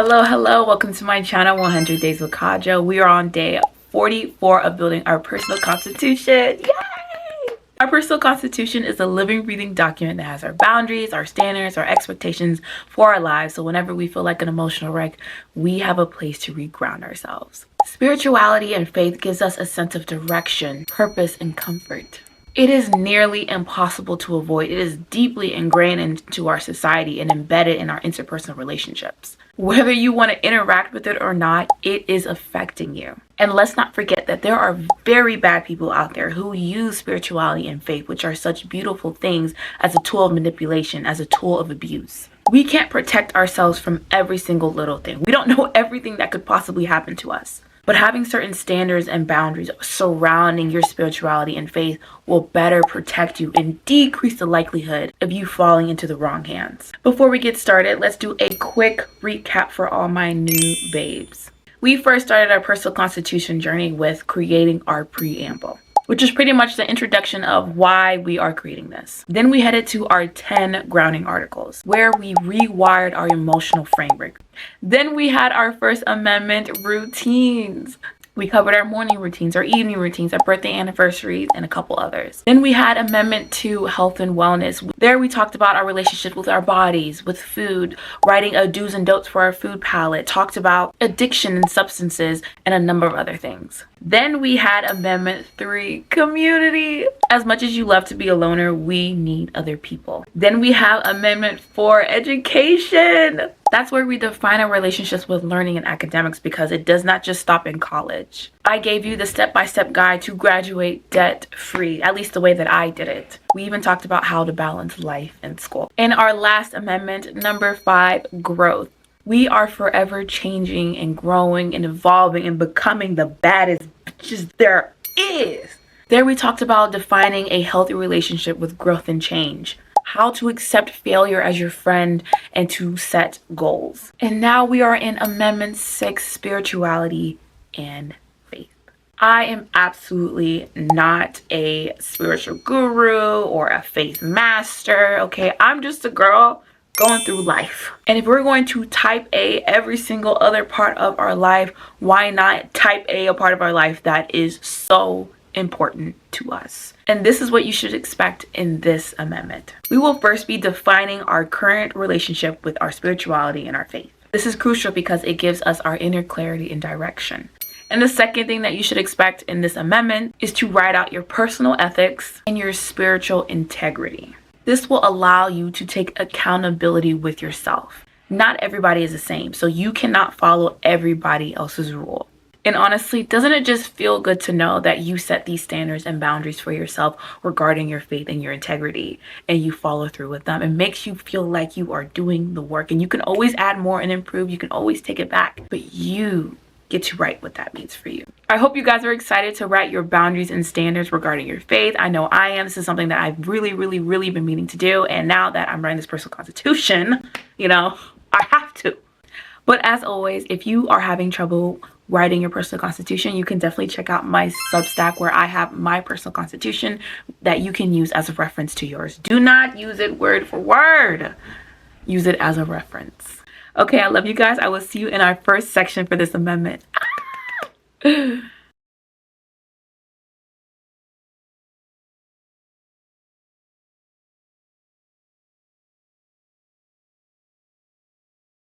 Hello, welcome to my channel 100 Days with Kaja. We are on day 44 of building our personal constitution. Yay! Our personal constitution is a living, breathing document that has our boundaries, our standards, our expectations for our lives. So whenever we feel like an emotional wreck, we have a place to reground ourselves. Spirituality and faith gives us a sense of direction, purpose, and comfort. It is nearly impossible to avoid. It is deeply ingrained into our society and embedded in our interpersonal relationships. Whether you want to interact with it or not, it is affecting you. And let's not forget that there are very bad people out there who use spirituality and faith, which are such beautiful things, as a tool of manipulation, as a tool of abuse. We can't protect ourselves from every single little thing. We don't know everything that could possibly happen to us. But having certain standards and boundaries surrounding your spirituality and faith will better protect you and decrease the likelihood of you falling into the wrong hands. Before we get started, let's do a quick recap for all my new babes. We first started our personal constitution journey with creating our preamble, which is pretty much the introduction of why we are creating this. Then we headed to our 10 grounding articles, where we rewired our emotional framework. Then we had our first amendment routines. We covered our morning routines, our evening routines, our birthday anniversaries, and a couple others. Then we had Amendment 2, health and wellness. There we talked about our relationship with our bodies, with food, writing a do's and don'ts for our food palette, talked about addiction and substances, and a number of other things. Then we had Amendment 3, community. As much as you love to be a loner, we need other people. Then we have Amendment 4, education. That's where we define our relationships with learning and academics, because it does not just stop in college. I gave you the step-by-step guide to graduate debt-free, at least the way that I did it. We even talked about how to balance life and school. In our last amendment, number 5, growth. We are forever changing and growing and evolving and becoming the baddest bitches there is. There we talked about defining a healthy relationship with growth and change, how to accept failure as your friend, and to set goals. And now we are in Amendment 6, spirituality and faith. I am absolutely not a spiritual guru or a faith master, okay? I'm just a girl going through life. And if we're going to type A every single other part of our life, why not type A part of our life that is so important to us? And this is what you should expect in this amendment. We will first be defining our current relationship with our spirituality and our faith. This is crucial because it gives us our inner clarity and direction. And the second thing that you should expect in this amendment is to write out your personal ethics and your spiritual integrity. This will allow you to take accountability with yourself. Not everybody is the same, so you cannot follow everybody else's rule. And honestly, doesn't it just feel good to know that you set these standards and boundaries for yourself regarding your faith and your integrity, and you follow through with them? It makes you feel like you are doing the work, and you can always add more and improve. You can always take it back, but you get to write what that means for you. I hope you guys are excited to write your boundaries and standards regarding your faith. I know I am. This is something that I've really been meaning to do. And now that I'm writing this personal constitution, I have to. But as always, if you are having trouble writing your personal constitution, you can definitely check out my Substack, where I have my personal constitution that you can use as a reference to yours. Do not use it word for word. Use it as a reference. Okay, I love you guys. I will see you in our first section for this amendment.